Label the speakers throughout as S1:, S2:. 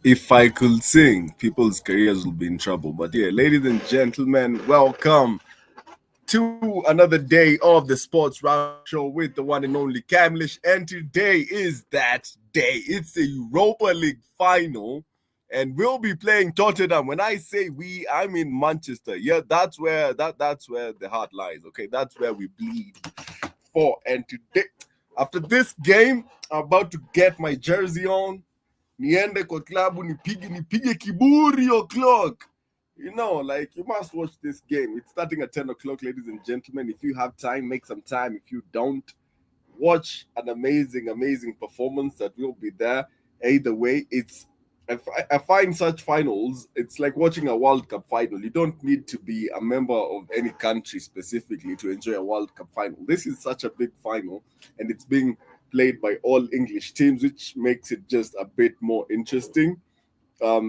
S1: If I could sing, people's careers will be in trouble. But yeah, ladies and gentlemen, welcome to another day of the Sports Round Show with the one and only Camlish. And today is that day. It's the Europa League final. And we'll be playing Tottenham. When I say we, I mean Manchester. Yeah, that's where the heart lies. Okay, that's where we bleed for. And today, after this game, I'm about to get my jersey on. Niende kwa klabu nipige kiburi o'clock. You know, like you must watch this game. It's starting at 10 o'clock, ladies and gentlemen. If you have time, make some time. If you don't, watch an amazing performance that will be there. Either way, I find such finals, it's like watching a World Cup final. You don't need to be a member of any country specifically to enjoy a World Cup final. This is such a big final, and it's being played by all English teams, which makes it just a bit more interesting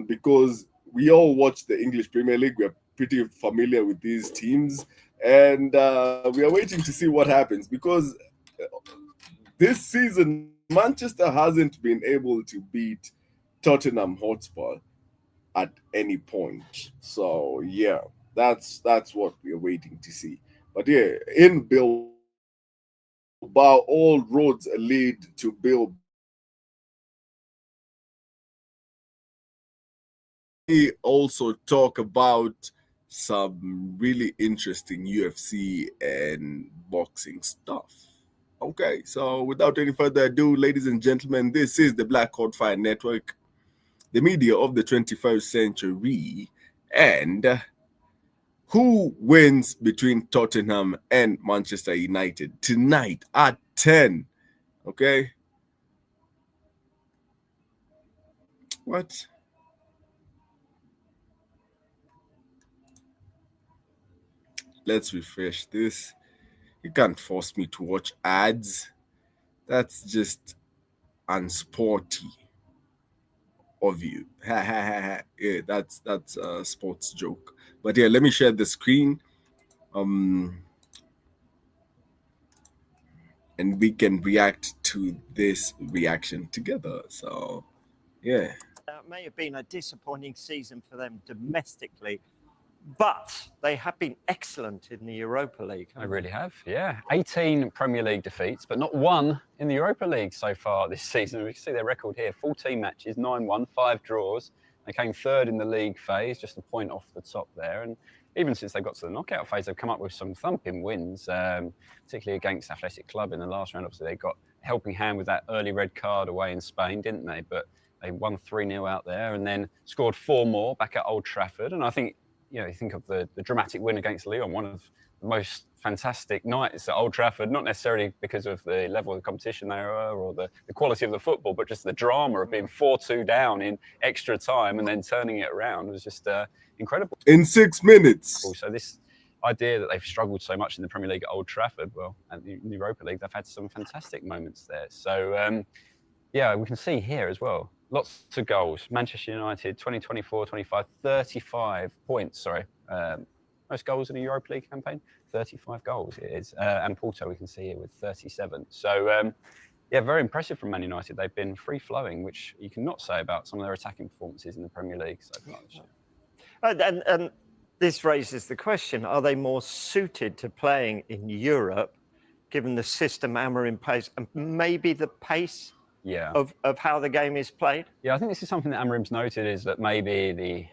S1: because we all watch the English Premier League. We're pretty familiar with these teams, and we are waiting to see what happens because this season, Manchester hasn't been able to beat Tottenham Hotspur at any point. So yeah, that's what we're waiting to see. But yeah, in Bilbao, all roads lead to Bilbao. We also talk about some really interesting UFC and boxing stuff. Okay, so without any further ado, ladies and gentlemen, this is the Black Hot Fire Network, the media of the 21st century. And who wins between Tottenham and Manchester United tonight at 10? Okay. What? Let's refresh this. You can't force me to watch ads. That's just unsporty of you. Yeah, that's a sports joke. But yeah, let me share the screen. And we can react to this reaction together. So yeah.
S2: That may have been a disappointing season for them domestically, but they have been excellent in the Europa League.
S3: They really have, yeah. 18 Premier League defeats, but not one in the Europa League so far this season. We can see their record here, 14 matches, 9-1, 5 draws. They came third in the league phase, just a point off the top there. And even since they got to the knockout phase, they've come up with some thumping wins, particularly against Athletic Club in the last round. Obviously, they got a helping hand with that early red card away in Spain, didn't they? But they won 3-0 out there and then scored 4 more back at Old Trafford. And I think, you know, you think of the dramatic win against Lyon, one of the most fantastic nights at Old Trafford, not necessarily because of the level of the competition they are or the quality of the football, but just the drama of being 4-2 down in extra time and then turning it around was just incredible.
S1: In 6 minutes.
S3: So this idea that they've struggled so much in the Premier League at Old Trafford, well, at the Europa League, they've had some fantastic moments there. So, yeah, we can see here as well. Lots of goals. Manchester United, 2024-25, 35 points, sorry. Most goals in a Europa League campaign, 35 goals it is. And Porto, we can see here with 37. So, yeah, very impressive from Man United. They've been free-flowing, which you cannot say about some of their attacking performances in the Premier League so far this year.
S2: And this raises the question, are they more suited to playing in Europe, given the system Amorim plays, and maybe the pace of how the game is played?
S3: Yeah, I think this is something that Amorim's noted, is that maybe the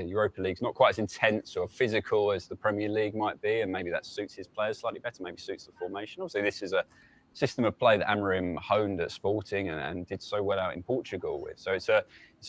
S3: Europa League's not quite as intense or physical as the Premier League might be, and maybe that suits his players slightly better, maybe suits the formation. Obviously, this is a system of play that Amorim honed at Sporting and did so well out in Portugal with. So it's a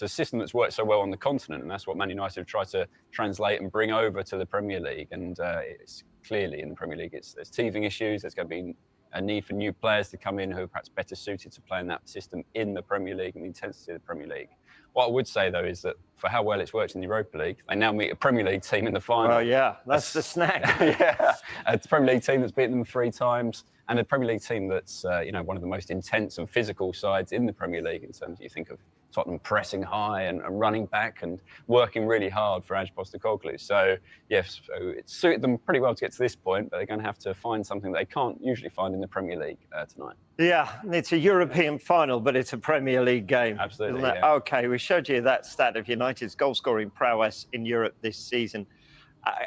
S3: system that's worked so well on the continent, and that's what Man United have tried to translate and bring over to the Premier League. And it's clearly in the Premier League, there's teething issues. There's going to be a need for new players to come in who are perhaps better suited to playing that system in the Premier League and the intensity of the Premier League. What I would say, though, is that for how well it's worked in the Europa League, they now meet a Premier League team in the final.
S2: Well, yeah, that's the snack.
S3: Yeah, a Premier League team that's beaten them 3 times, and a Premier League team that's one of the most intense and physical sides in the Premier League in terms of, you think of Tottenham pressing high and running back and working really hard for Ange Postecoglou. So, yes, it suited them pretty well to get to this point, but they're going to have to find something they can't usually find in the Premier League tonight.
S2: Yeah, it's a European final, but it's a Premier League game.
S3: Absolutely.
S2: Isn't it?
S3: Yeah.
S2: Okay, we showed you that stat of United's goal-scoring prowess in Europe this season.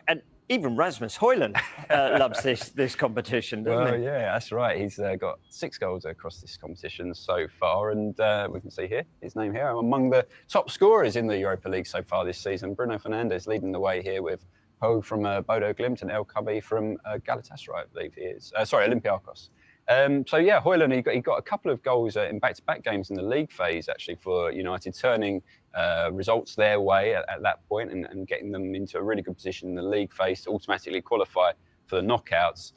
S2: And even Rasmus Højlund loves this competition, doesn't he?
S3: Yeah, that's right. He's got 6 goals across this competition so far, and we can see here his name here among the top scorers in the Europa League so far this season. Bruno Fernandes leading the way here with Ho from Bodo Glimt and El Kabi from Galatasaray, I believe he is. Olympiacos. So yeah, Højlund, he got a couple of goals in back-to-back games in the league phase, actually, for United, turning results their way at that point and getting them into a really good position in the league phase to automatically qualify for the knockouts.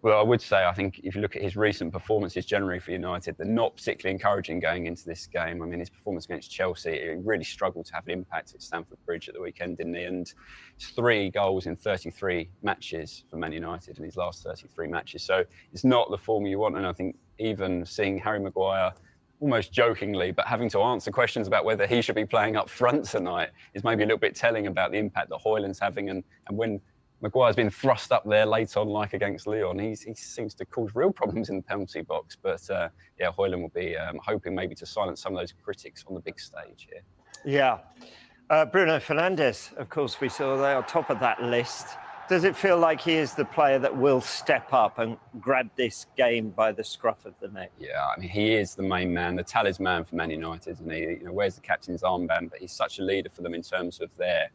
S3: Well, I would say, I think if you look at his recent performances generally for United, they're not particularly encouraging going into this game. I mean, his performance against Chelsea, he really struggled to have an impact at Stamford Bridge at the weekend, didn't he? And it's 3 goals in 33 matches for Man United in his last 33 matches. So it's not the form you want. And I think even seeing Harry Maguire, almost jokingly, but having to answer questions about whether he should be playing up front tonight is maybe a little bit telling about the impact that Højlund's having. And when Maguire's been thrust up there late on, like against Lyon, he seems to cause real problems in the penalty box. But yeah, Højlund will be hoping maybe to silence some of those critics on the big stage here.
S2: Yeah. Bruno Fernandes, of course, we saw there on top of that list. Does it feel like he is the player that will step up and grab this game by the scruff of the neck?
S3: Yeah, I mean, he is the main man, the talisman for Man United, and he wears the captain's armband, but he's such a leader for them in terms of their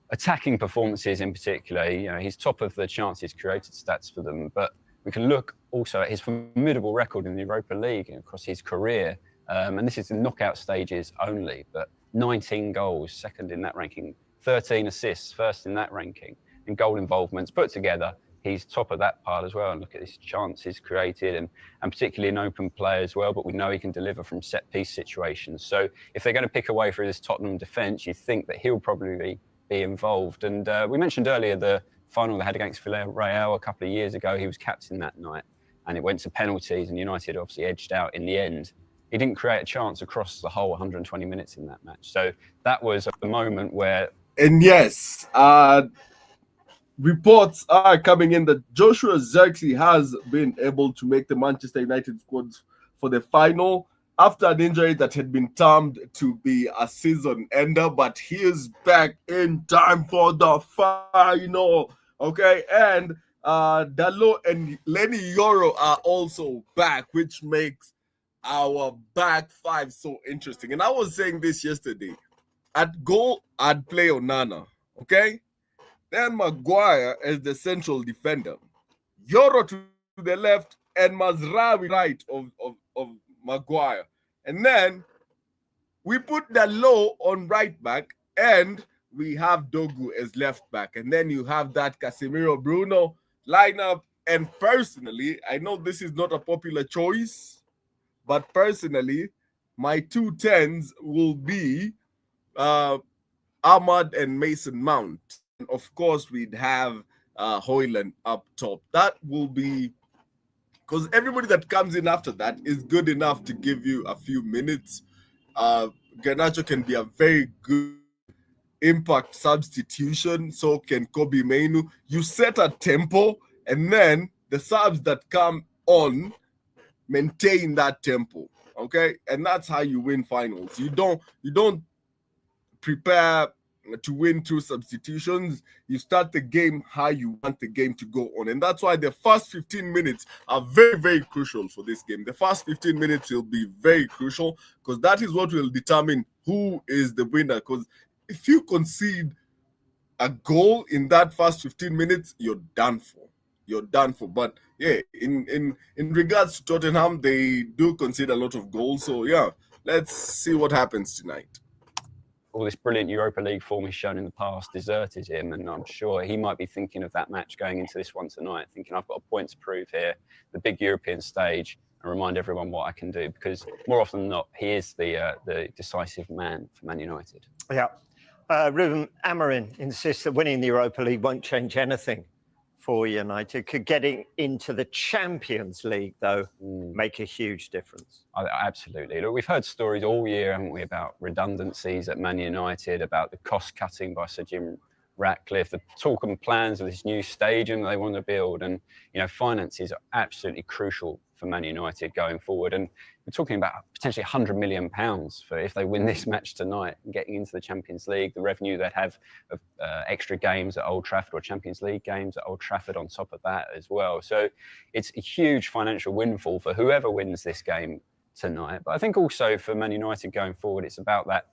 S3: attacking performances in particular. He's top of the chances created stats for them, but we can look also at his formidable record in the Europa League across his career, and this is the knockout stages only, but 19 goals, second in that ranking, 13 assists, first in that ranking, and goal involvements put together, he's top of that pile as well. And look at his chances created and particularly in open play as well, but we know he can deliver from set piece situations. So if they're going to pick away through this Tottenham defence, you think that he'll probably be involved. And we mentioned earlier the final they had against Villarreal a couple of years ago. He was captain that night and it went to penalties and United obviously edged out in the end. He didn't create a chance across the whole 120 minutes in that match. So that was a moment where...
S1: And yes, reports are coming in that Joshua Zirkzee has been able to make the Manchester United squad for the final after an injury that had been termed to be a season ender, but he is back in time for the final. Okay, and Dalot and Lenny Yoro are also back, which makes our back five so interesting. And I was saying this yesterday. At goal, I'd play Onana, okay? Then Maguire as the central defender. Yoro to the left and Mazraoui right of Maguire. And then we put Dalot on right back and we have Dogu as left back. And then you have that Casemiro Bruno lineup. And personally, I know this is not a popular choice, but personally, my 2 10s will be Ahmad and Mason Mount. And of course, we'd have Højlund up top. That will be, because everybody that comes in after that is good enough to give you a few minutes. Garnacho can be a very good impact substitution. So can Kobe Mainu. You set a tempo, and then the subs that come on maintain that tempo. Okay, and that's how you win finals. You don't prepare to win through substitutions. You start the game how you want the game to go on. And that's why the first 15 minutes are very, very crucial for this game. The first 15 minutes will be very crucial because that is what will determine who is the winner. Because if you concede a goal in that first 15 minutes, you're done for. You're done for. But yeah, in regards to Tottenham, they do concede a lot of goals. So yeah, let's see what happens tonight.
S3: All this brilliant Europa League form he's shown in the past deserted him, and I'm sure he might be thinking of that match going into this one tonight, thinking I've got a point to prove here, the big European stage, and remind everyone what I can do, because more often than not, he is the decisive man for Man United.
S2: Yeah. Ruben Amorim insists that winning the Europa League won't change anything for United. Could getting into the Champions League, though, make a huge difference?
S3: Absolutely. Look, we've heard stories all year, haven't we, about redundancies at Man United, about the cost cutting by Sir Jim Ratcliffe, the talk and plans of this new stadium that they want to build. And, finances are absolutely crucial for Man United going forward. And we're talking about potentially £100 million for if they win this match tonight and getting into the Champions League, the revenue they'd have of extra games at Old Trafford or Champions League games at Old Trafford on top of that as well. So it's a huge financial windfall for whoever wins this game tonight. But I think also for Man United going forward, it's about that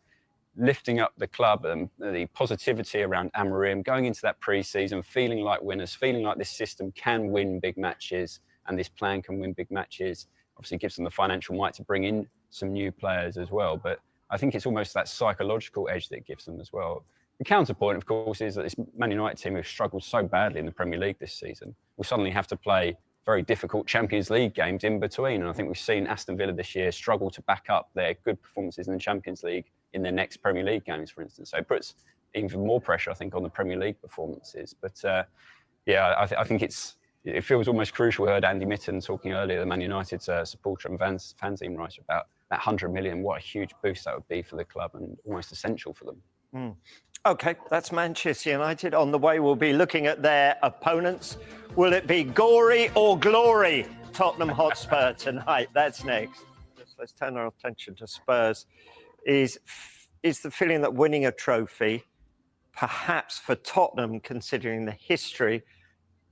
S3: lifting up the club and the positivity around Amorim, going into that pre-season, feeling like winners, feeling like this system can win big matches and this plan can win big matches. Obviously gives them the financial might to bring in some new players as well. But I think it's almost that psychological edge that it gives them as well. The counterpoint, of course, is that this Man United team who've struggled so badly in the Premier League this season will suddenly have to play very difficult Champions League games in between. And I think we've seen Aston Villa this year struggle to back up their good performances in the Champions League in their next Premier League games, for instance. So it puts even more pressure, I think, on the Premier League performances. But I think it feels almost crucial. We heard Andy Mitten talking earlier, the Man United supporter and fanzine writer, about that 100 million. What a huge boost that would be for the club and almost essential for them.
S2: OK, that's Manchester United. On the way, we'll be looking at their opponents. Will it be gory or glory? Tottenham Hotspur tonight. That's next. Let's turn our attention to Spurs. Is the feeling that winning a trophy, perhaps for Tottenham, considering the history,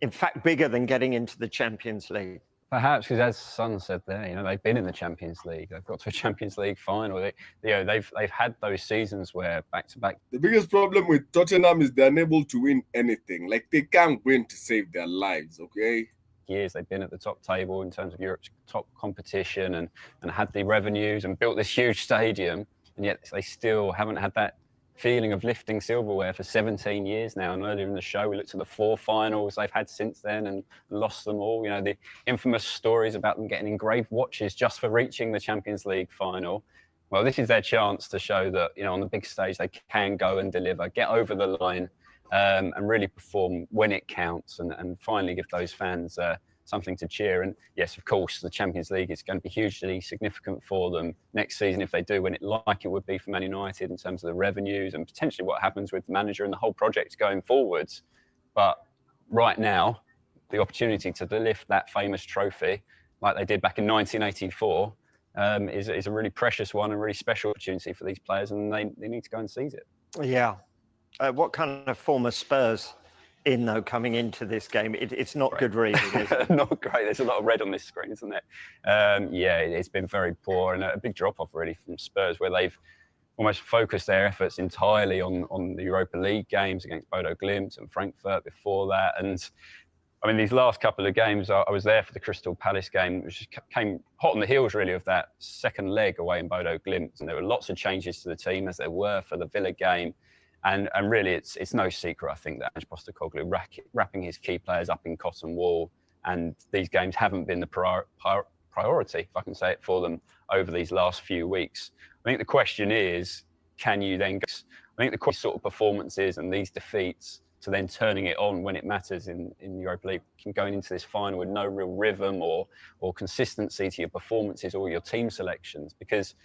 S2: in fact, bigger than getting into the Champions League?
S3: Perhaps, because as Son said there, they've been in the Champions League. They've got to a Champions League final. They've had those seasons where back to back.
S1: The biggest problem with Tottenham is they're unable to win anything. Like, they can't win to save their lives. Okay.
S3: Years they've been at the top table in terms of Europe's top competition and had the revenues and built this huge stadium, and yet they still haven't had that feeling of lifting silverware for 17 years now. And earlier in the show, we looked at the 4 finals they've had since then and lost them all. The infamous stories about them getting engraved watches just for reaching the Champions League final. Well, this is their chance to show that, on the big stage, they can go and deliver, get over the line and really perform when it counts and finally give those fans something to cheer. And yes, of course, the Champions League is going to be hugely significant for them next season if they do win it, like it would be for Man United in terms of the revenues and potentially what happens with the manager and the whole project going forwards. But right now, the opportunity to lift that famous trophy, like they did back in 1984, is a really precious one and really special opportunity for these players, and they need to go and seize it.
S2: Yeah. What kind of form of Spurs in, though, coming into this game? It's not good reading, is it?
S3: Not great. There's a lot of red on this screen, isn't it? It's been very poor and a big drop-off, really, from Spurs, where they've almost focused their efforts entirely on the Europa League games against Bodo Glimt and Frankfurt before that. And, I mean, these last couple of games, I was there for the Crystal Palace game, which came hot on the heels, really, of that second leg away in Bodo Glimt. And there were lots of changes to the team, as there were for the Villa game. And really, it's no secret, I think, that Ange Postecoglou wrapping his key players up in cotton wool, and these games haven't been the priority, if I can say it, for them over these last few weeks. I think the question is, can you then go? I think the question sort of performances and these defeats to then turning it on when it matters in the Europa League, going into this final with no real rhythm or consistency to your performances or your team selections, because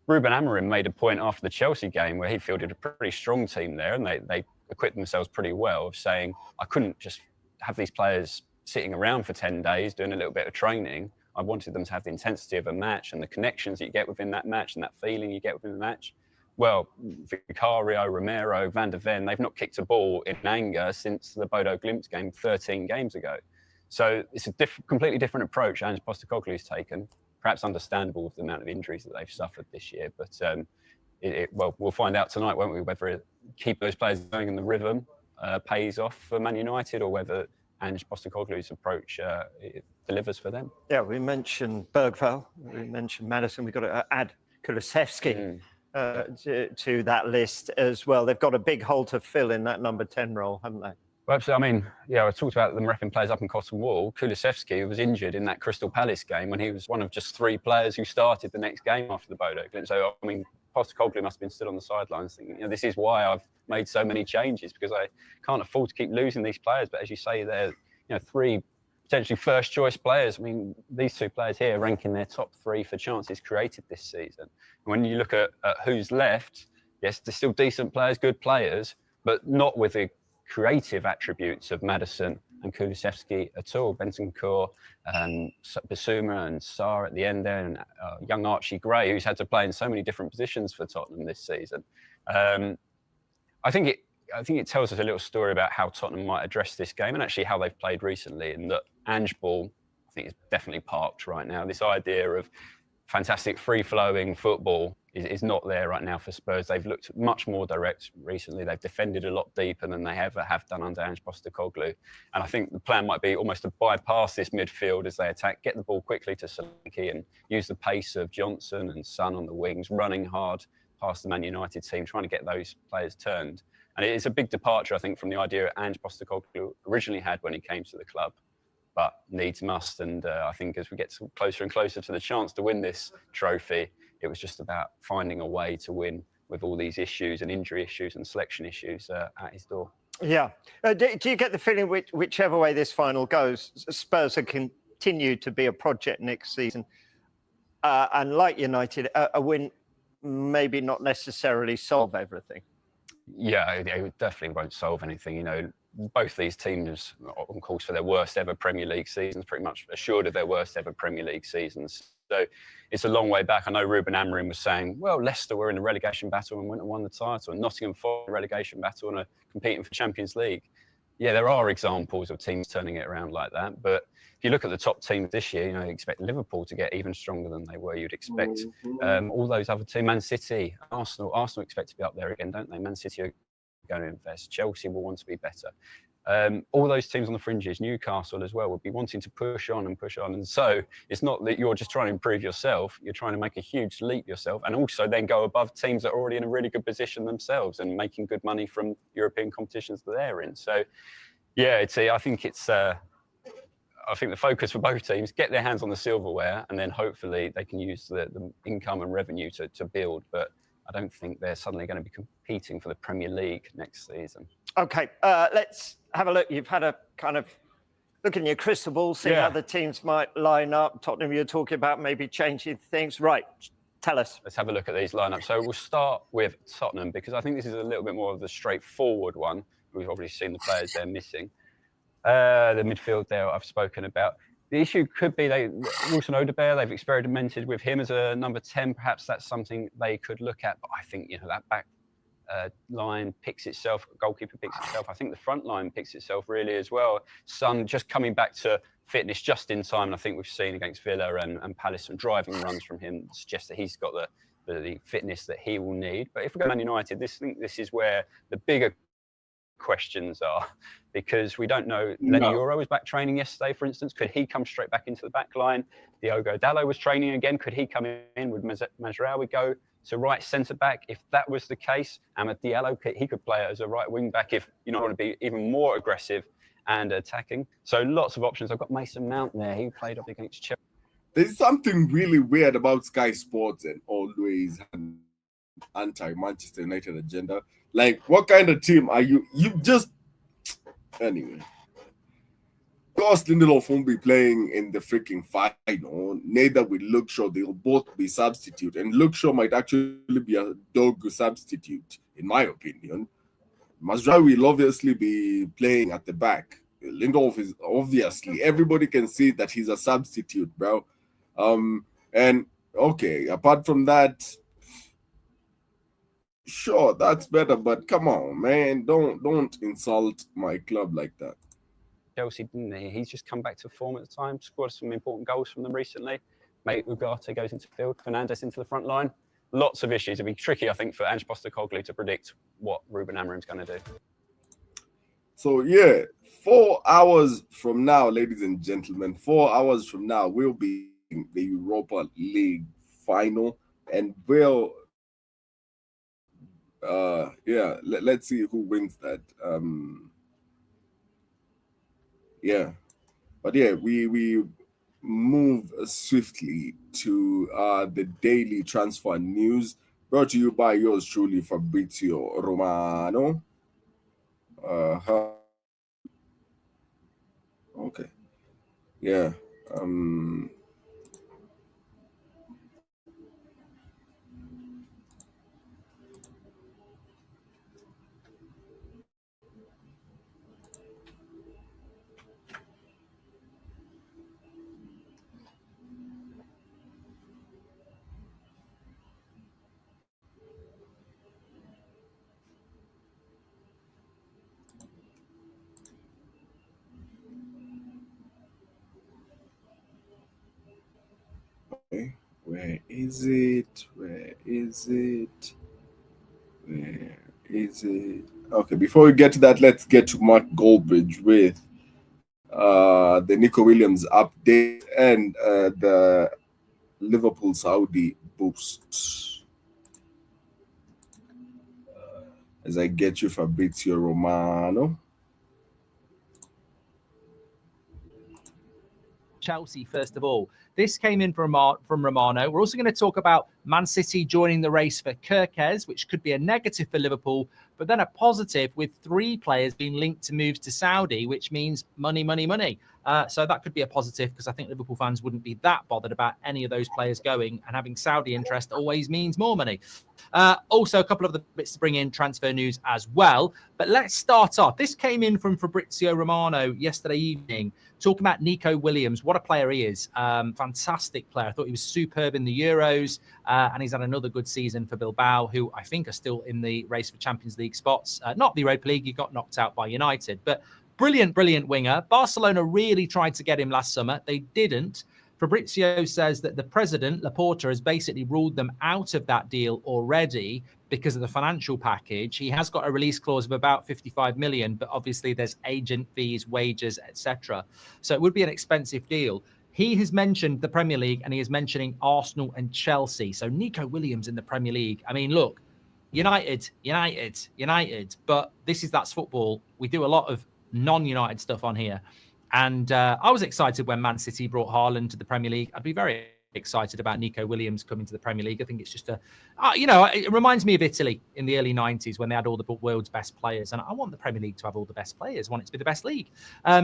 S3: Ruben Amorim made a point after the Chelsea game where he fielded a pretty strong team there and they equipped themselves pretty well, of saying, I couldn't just have these players sitting around for 10 days doing a little bit of training. I wanted them to have the intensity of a match and the connections that you get within that match and that feeling you get within the match. Well, Vicario, Romero, Van der Ven, they've not kicked a ball in anger since the Bodo Glimt game 13 games ago. So it's a completely different approach Ange Postecoglou's taken. Perhaps understandable with the amount of injuries that they've suffered this year. But we'll find out tonight, won't we, whether keep those players going in the rhythm pays off for Man United, or whether Ange Postecoglou's approach delivers for them.
S2: Yeah, we mentioned Bergvall, we mentioned Maddison. We've got to add Kulusevski to that list as well. They've got a big hole to fill in that number 10 role, haven't they?
S3: Well, absolutely. I mean, I talked about them wrapping players up in cotton wool. Kulusevski was injured in that Crystal Palace game when he was one of just 3 players who started the next game after the Bodo Glimt. So, I mean, Postecoglou must have been stood on the sidelines thinking, this is why I've made so many changes, because I can't afford to keep losing these players. But as you say, they're three potentially first choice players. I mean, these two players here rank in their top 3 for chances created this season. And when you look at who's left, yes, they're still decent players, good players, but not with the creative attributes of Maddison and Kulusevski at all. Bentancur and Basuma and Sarr at the end there, and young Archie Gray, who's had to play in so many different positions for Tottenham this season. I think it tells us a little story about how Tottenham might address this game and actually how they've played recently. And that Ange ball, I think, is definitely parked right now. This idea of fantastic free-flowing football is not there right now for Spurs. They've looked much more direct recently. They've defended a lot deeper than they ever have done under Ange Postecoglou. And I think the plan might be almost to bypass this midfield as they attack, get the ball quickly to Solanke and use the pace of Johnson and Son on the wings, running hard past the Man United team, trying to get those players turned. And it is a big departure, I think, from the idea Ange Postecoglou originally had when he came to the club. But needs must. And I think as we get closer and closer to the chance to win this trophy, it was just about finding a way to win with all these issues and injury issues and selection issues at his door.
S2: Yeah. Do you get the feeling whichever way this final goes, Spurs will continue to be a project next season? And like United, a win maybe not necessarily solve everything.
S3: Yeah, it definitely won't solve anything. Both these teams are on course for their worst ever Premier League seasons, pretty much assured of their worst ever Premier League seasons. So it's a long way back. I know Ruben Amorim was saying, well, Leicester were in the relegation battle and went and won the title, and Nottingham Forest in the relegation battle and are competing for Champions League. Yeah, there are examples of teams turning it around like that. But if you look at the top teams this year, you expect Liverpool to get even stronger than they were. You'd expect all those other teams, Man City, Arsenal expect to be up there again, don't they? Man City are going to invest. Chelsea will want to be better. All those teams on the fringes, Newcastle as well, will be wanting to push on and push on. And so it's not that you're just trying to improve yourself, you're trying to make a huge leap yourself and also then go above teams that are already in a really good position themselves and making good money from European competitions that they're in. So, yeah, I think the focus for both teams, get their hands on the silverware and then hopefully they can use the income and revenue to build. But I don't think they're suddenly going to be competing for the Premier League next season.
S2: Okay, let's have a look. You've had a kind of look in your crystal ball, see how the teams might line up. Tottenham, you're talking about maybe changing things. Right, tell us.
S3: Let's have a look at these lineups. So we'll start with Tottenham because I think this is a little bit more of the straightforward one. We've obviously seen the players they're missing. The midfield there I've spoken about. The issue could be Wilson Odobert, they've experimented with him as a number 10. Perhaps that's something they could look at. But I think, that back line picks itself, goalkeeper picks itself. I think the front line picks itself really as well. Son just coming back to fitness just in time. And I think we've seen against Villa and Palace some driving runs from him suggest that he's got the fitness that he will need. But if we go to Man United, this is where the bigger questions are, because we don't know. Lenny Yoro was back training yesterday, for instance. Could he come straight back into the back line? Diogo Dalot was training again. Could he come in? Would Mazraoui go to right centre back? If that was the case, Amad Diallo, he could play as a right wing back if you want to be even more aggressive and attacking. So lots of options. I've got Mason Mount there. He played up against Chelsea.
S1: There's something really weird about Sky Sports and always anti-Manchester United agenda. Like, what kind of team are you? You just... Anyway. Ross Lindelof won't be playing in the freaking final. Neither will Luke Shaw. They'll both be substitute. And Luke Shaw might actually be a dog substitute, in my opinion. Mazraoui will obviously be playing at the back. Lindelof is obviously... Everybody can see that he's a substitute, bro. And, okay, apart from that... Sure, that's better, but come on, man. Don't insult my club like that.
S3: Chelsea, didn't he? He's just come back to form at the time, scored some important goals from them recently. Mate Ugarte goes into field, Fernandes into the front line. Lots of issues. It'd be tricky, I think, for Ange Postecoglou to predict what Ruben Amorim's going to do.
S1: So, yeah, 4 hours from now, ladies and gentlemen, 4 hours from now, we'll be in the Europa League final, and we'll... let's see who wins that. We move swiftly to the daily transfer news, brought to you by yours truly, Fabrizio Romano. Okay. Yeah. Okay. Where is it? Where is it? Where is it? Okay, before we get to that, let's get to Mark Goldbridge with the Nico Williams update and the Liverpool Saudi boost. As I get you Fabrizio Romano.
S4: Chelsea, first of all. This came in from Romano. We're also going to talk about Man City joining the race for Kirkez, which could be a negative for Liverpool, but then a positive with 3 players being linked to moves to Saudi, which means money, money, money. So that could be a positive because I think Liverpool fans wouldn't be that bothered about any of those players going, and having Saudi interest always means more money. Also, a couple of the bits to bring in transfer news as well. But let's start off. This came in from Fabrizio Romano yesterday evening, talking about Nico Williams. What a player he is. Fantastic player. I thought he was superb in the Euros, and he's had another good season for Bilbao, who I think are still in the race for Champions League spots. Not the Europa League. He got knocked out by United, but brilliant, brilliant winger. Barcelona really tried to get him last summer. They didn't. Fabrizio says that the president, Laporta, has basically ruled them out of that deal already because of the financial package. He has got a release clause of about 55 million, but obviously there's agent fees, wages, etc. So it would be an expensive deal. He has mentioned the Premier League, and he is mentioning Arsenal and Chelsea. So Nico Williams in the Premier League. I mean, look, United, but that's football. We do a lot of non-United stuff on here. And I was excited when Man City brought Haaland to the Premier League. I'd be very excited about Nico Williams coming to the Premier League. I think it's just it reminds me of Italy in the early 90s when they had all the world's best players. And I want the Premier League to have all the best players. I want it to be the best league.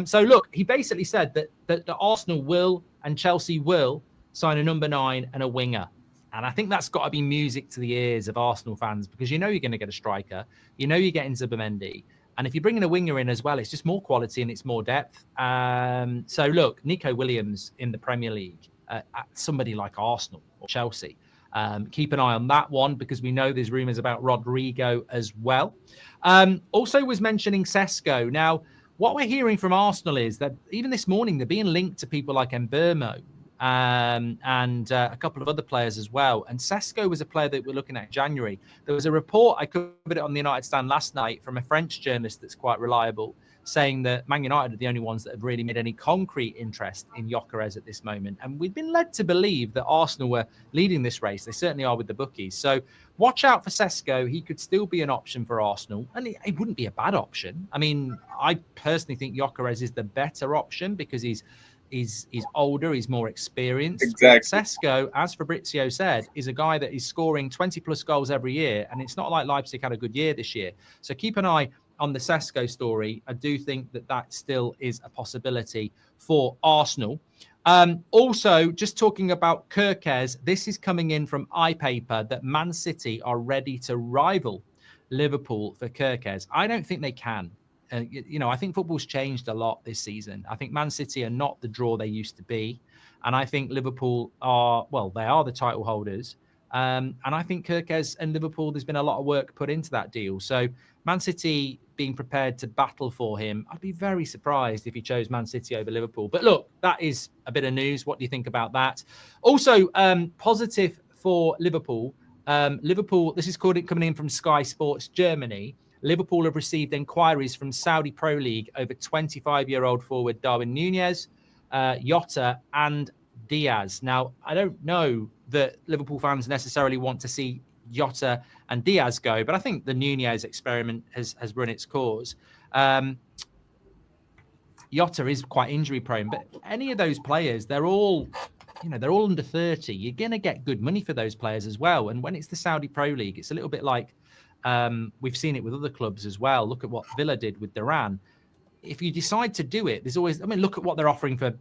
S4: So look, he basically said that the Arsenal will and Chelsea will sign a number 9 and a winger. And I think that's got to be music to the ears of Arsenal fans, because you're going to get a striker. You're getting Zubimendi. And if you're bringing a winger in as well, it's just more quality and it's more depth. So look, Nico Williams in the Premier League, somebody like Arsenal or Chelsea. Keep an eye on that one, because we know there's rumours about Rodrigo as well. Also was mentioning Sesko. Now, what we're hearing from Arsenal is that even this morning, they're being linked to people like Mbermo and a couple of other players as well. And Sesko was a player that we're looking at in January. There was a report, I covered it on the United Stand last night, from a French journalist that's quite reliable, saying that Man United are the only ones that have really made any concrete interest in Gyökeres at this moment. And we've been led to believe that Arsenal were leading this race. They certainly are with the bookies. So watch out for Sesko. He could still be an option for Arsenal, and it wouldn't be a bad option. I mean, I personally think Gyökeres is the better option because he's older, he's more experienced.
S1: Exactly.
S4: Sesko, as Fabrizio said, is a guy that is scoring 20 plus goals every year, and it's not like Leipzig had a good year this year. So keep an eye on the Sesko story. I do think that still is a possibility for Arsenal. Also, just talking about Kirkez, this is coming in from iPaper that Man City are ready to rival Liverpool for Kirkez. I don't think they can. I think football's changed a lot this season. I think Man City are not the draw they used to be. And I think Liverpool they are the title holders. And I think Kirkez and Liverpool, there's been a lot of work put into that deal. So Man City being prepared to battle for him, I'd be very surprised if he chose Man City over Liverpool. But look, that is a bit of news. What do you think about that? Also, positive for Liverpool. Liverpool, this is coming in from Sky Sports Germany. Liverpool have received inquiries from Saudi Pro League over 25-year-old forward Darwin Nunez, Jota and Diaz. Now, I don't know that Liverpool fans necessarily want to see Jota and Diaz go, but I think the Nunez experiment has run its course. Jota is quite injury prone, but any of those players, they're all under 30. You're going to get good money for those players as well. And when it's the Saudi Pro League, it's a little bit like we've seen it with other clubs as well. Look at what Villa did with Duran. if you decide to do it, there's always, I mean, look at what they're offering for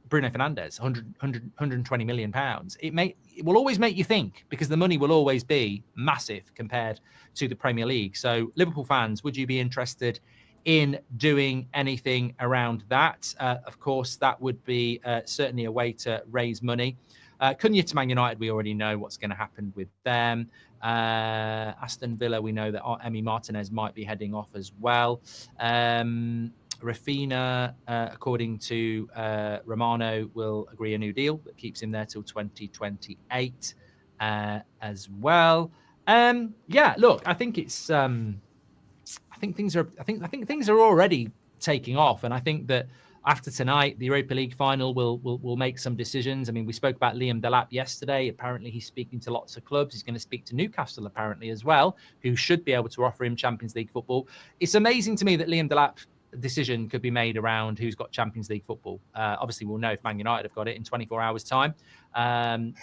S4: Bruno Fernandes, 120 million pounds. It will always make you think, because the money will always be massive compared to the Premier League. So Liverpool fans, would you be interested in doing anything around that? Of course, that would be certainly a way to raise money. Cunha to Man United, we already know what's going to happen with them. Aston Villa, we know that Emi Martinez might be heading off as well. Rafinha, according to Romano, will agree a new deal that keeps him there till 2028 as well. Yeah, look, I think it's I think things are already taking off, and I think that after tonight, the Europa League final will make some decisions. I mean, we spoke about Liam Delap yesterday. Apparently, he's speaking to lots of clubs. He's going to speak to Newcastle apparently as well, who should be able to offer him Champions League football. It's amazing to me that Liam Delap's decision could be made around who's got Champions League football. Obviously, we'll know if Man United have got it in 24 hours' time,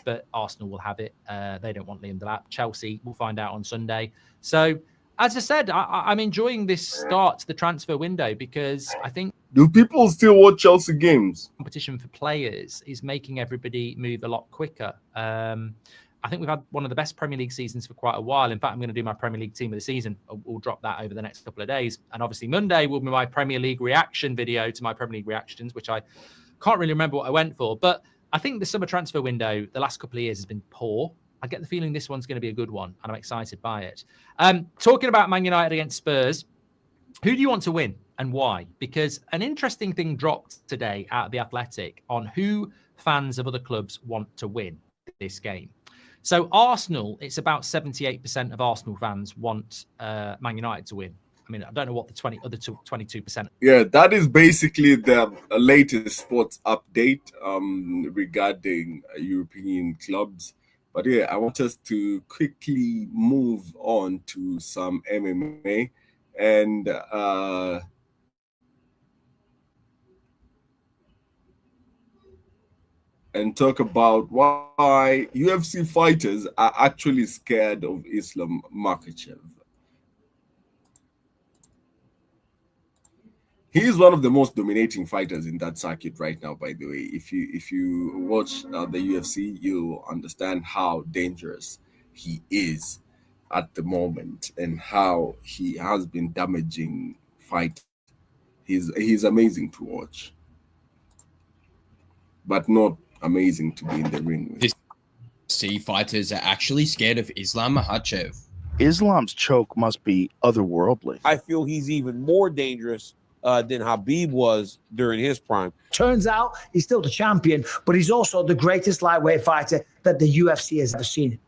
S4: but Arsenal will have it. They don't want Liam Delap. Chelsea, we'll find out on Sunday. So, as I said, I'm enjoying this start to the transfer window, because I think
S1: do people still watch Chelsea games?
S4: Competition for players is making everybody move a lot quicker. I think we've had one of the best Premier League seasons for quite a while. In fact, I'm going to do my Premier League team of the season. We'll drop that over the next couple of days. And obviously Monday will be my Premier League reaction video to my Premier League reactions, which I can't really remember what I went for. But I think the summer transfer window, the last couple of years, has been poor. I get the feeling this one's going to be a good one, and I'm excited by it. Talking about Man United against Spurs, who do you want to win and why? Because an interesting thing dropped today out of The Athletic on who fans of other clubs want to win this game. So Arsenal, it's about 78% of Arsenal fans want Man United to win. I mean, I don't know what the other 22%.
S1: Yeah, that is basically the latest sports update regarding European clubs. But yeah, I want us to quickly move on to some MMA and talk about why UFC fighters are actually scared of Islam Makhachev. He is one of the most dominating fighters in that circuit right now, by the way. If you watch the UFC, you'll understand how dangerous he is at the moment and how he has been damaging fight. He's amazing to watch, but not amazing to be in the ring with.
S5: UFC fighters are actually scared of Islam Makhachev.
S6: Islam's choke must be otherworldly.
S7: I feel he's even more dangerous than Habib was during his prime.
S8: Turns out he's still the champion, but he's also the greatest lightweight fighter that the UFC has ever seen.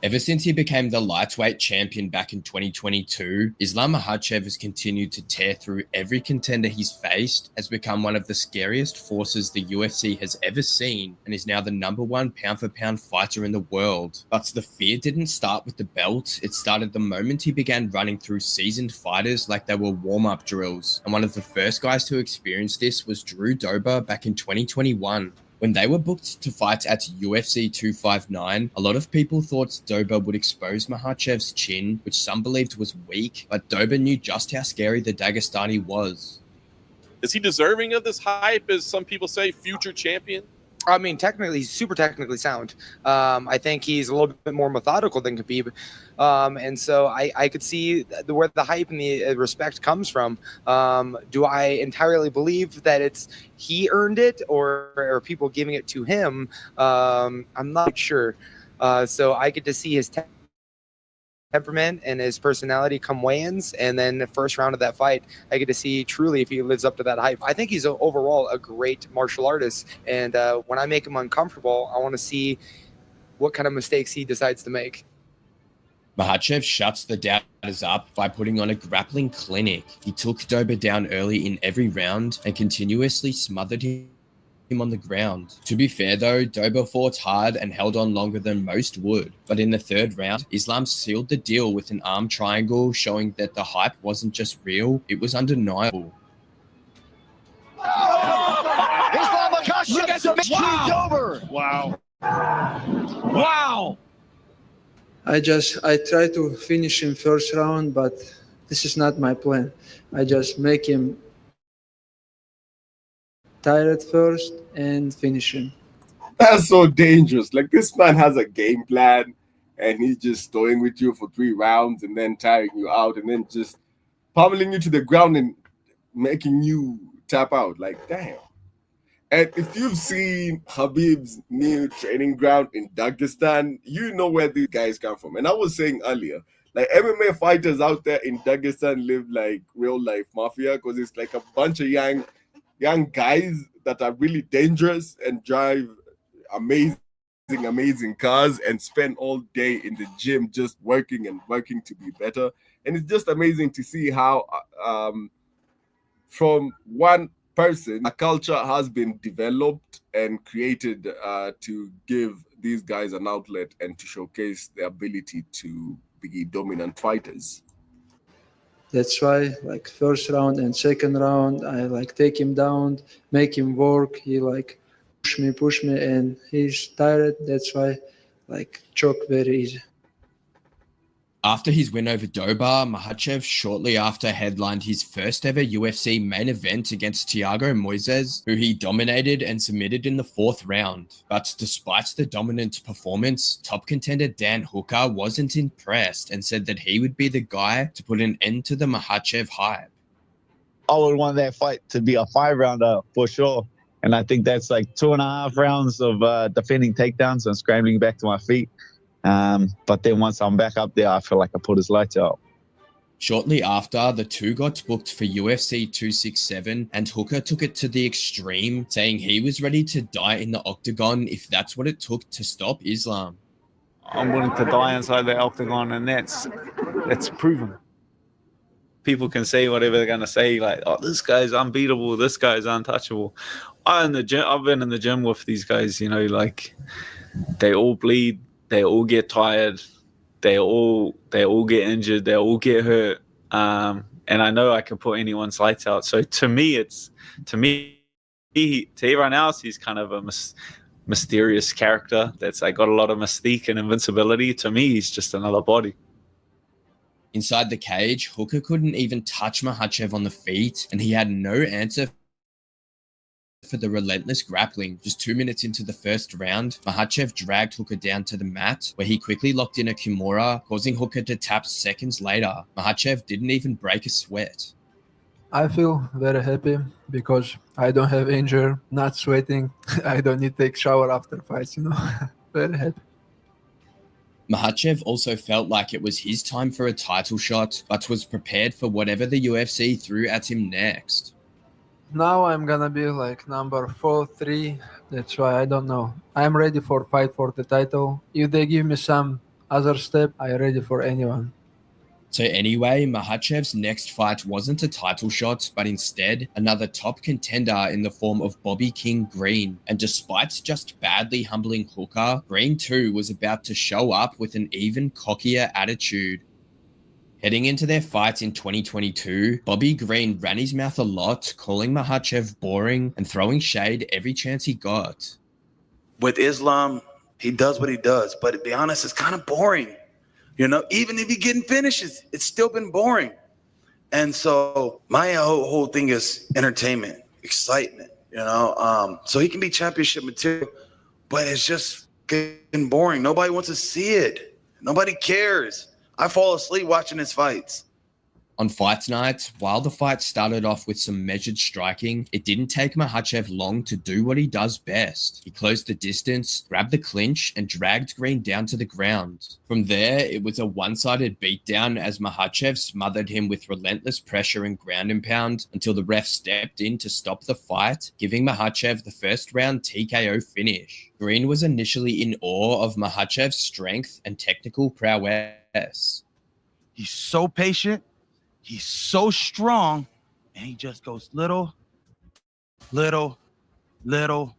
S5: Ever since he became the lightweight champion back in 2022, Islam Makhachev has continued to tear through every contender he's faced, has become one of the scariest forces the UFC has ever seen, and is now the #1 pound-for-pound fighter in the world. But the fear didn't start with the belt. It started the moment he began running through seasoned fighters like they were warm-up drills. And one of the first guys to experience this was Drew Dober back in 2021. When they were booked to fight at UFC 259, a lot of people thought Dober would expose Makhachev's chin, which some believed was weak, but Dober knew just how scary the Dagestani was.
S9: Is he deserving of this hype, as some people say, future champion?
S10: I mean, technically, he's super technically sound. I think he's a little bit more methodical than Khabib. And so I could see where the hype and the respect comes from. Do I entirely believe that it's he earned it or are people giving it to him? I'm not sure. So I get to see his temperament and his personality come weigh-ins, and then the first round of that fight, I get to see truly if he lives up to that hype. I think he's overall a great martial artist, and when I make him uncomfortable, I want to see what kind of mistakes he decides to make.
S5: Makhachev shuts the doubters up by putting on a grappling clinic. He took Dober down early in every round and continuously smothered him on the ground. To be fair though, Dober fought hard and held on longer than most would. But in the third round, Islam sealed the deal with an arm triangle, showing that the hype wasn't just real, it was undeniable.
S11: Islam Makhachev submits Dober.
S12: Wow. Wow.
S13: I tried to finish in first round, but
S12: this is not my plan. I just make him tired first and finish him.
S1: That's so dangerous. Like, this man has a game plan and he's just toying with you for 3 rounds and then tiring you out and then just pummeling you to the ground and making you tap out. Like, damn. And if you've seen Khabib's new training ground in Dagestan, you know where these guys come from. And I was saying earlier, like, MMA fighters out there in Dagestan live like real life mafia, because it's like a bunch of young guys that are really dangerous and drive amazing cars and spend all day in the gym just working to be better. And it's just amazing to see how from one person a culture has been developed and created to give these guys an outlet and to showcase their ability to be dominant fighters.
S12: That's why, like, first round and second round, I like take him down, make him work. He like push me, and he's tired. That's why, like, choke very easy.
S5: After his win over Dobar, Makhachev shortly after headlined his first ever UFC main event against Thiago Moises, who he dominated and submitted in the 4th round. But despite the dominant performance, top contender Dan Hooker wasn't impressed and said that he would be the guy to put an end to the Makhachev hype.
S13: I would want that fight to be a 5-rounder for sure. And I think that's like 2.5 rounds of defending takedowns and scrambling back to my feet. But then once I'm back up there, I feel like I put his lights out.
S5: Shortly after, the two got booked for UFC 267, and Hooker took it to the extreme, saying he was ready to die in the octagon if that's what it took to stop Islam.
S14: I'm willing to die inside the octagon, and that's proven. People can say whatever they're gonna say, like, "Oh, this guy's unbeatable. This guy's untouchable." I've been in the gym with these guys. You know, like, they all bleed. They all get tired. They all get injured. They all get hurt. And I know I can put anyone's lights out. So to me, to everyone else, he's kind of a mysterious character that's got a lot of mystique and invincibility. To me, he's just another body.
S5: Inside the cage, Hooker couldn't even touch Makhachev on the feet, and he had no answer for the relentless grappling. Just 2 minutes into the first round, Makhachev dragged Hooker down to the mat, where he quickly locked in a Kimura, causing Hooker to tap seconds later. Makhachev didn't even break a sweat.
S15: I feel very happy because I don't have injury, not sweating. I don't need to take shower after fights, Very happy.
S5: Makhachev also felt like it was his time for a title shot, but was prepared for whatever the UFC threw at him next.
S15: Now I'm gonna be like number 4, 3. That's why I don't know. I'm ready for fight for the title. If they give me some other step, I'm ready for anyone.
S5: So anyway, Makhachev's next fight wasn't a title shot, but instead another top contender in the form of Bobby King Green. And despite just badly humbling Hooker, Green too was about to show up with an even cockier attitude. Heading into their fight in 2022, Bobby Green ran his mouth a lot, calling Makhachev boring and throwing shade every chance he got.
S16: With Islam, he does what he does, but to be honest, it's kind of boring. Even if you're getting finishes, it's still been boring. And so my whole thing is entertainment, excitement, so he can be championship material, but it's just getting boring. Nobody wants to see it. Nobody cares. I fall asleep watching his fights.
S5: On fight night, while the fight started off with some measured striking, it didn't take Makhachev long to do what he does best. He closed the distance, grabbed the clinch, and dragged Green down to the ground. From there, it was a one-sided beatdown as Makhachev smothered him with relentless pressure and ground and pound until the ref stepped in to stop the fight, giving Makhachev the first round TKO finish. Green was initially in awe of Makhachev's strength and technical prowess.
S17: He's so patient. He's so strong, and he just goes little, and a little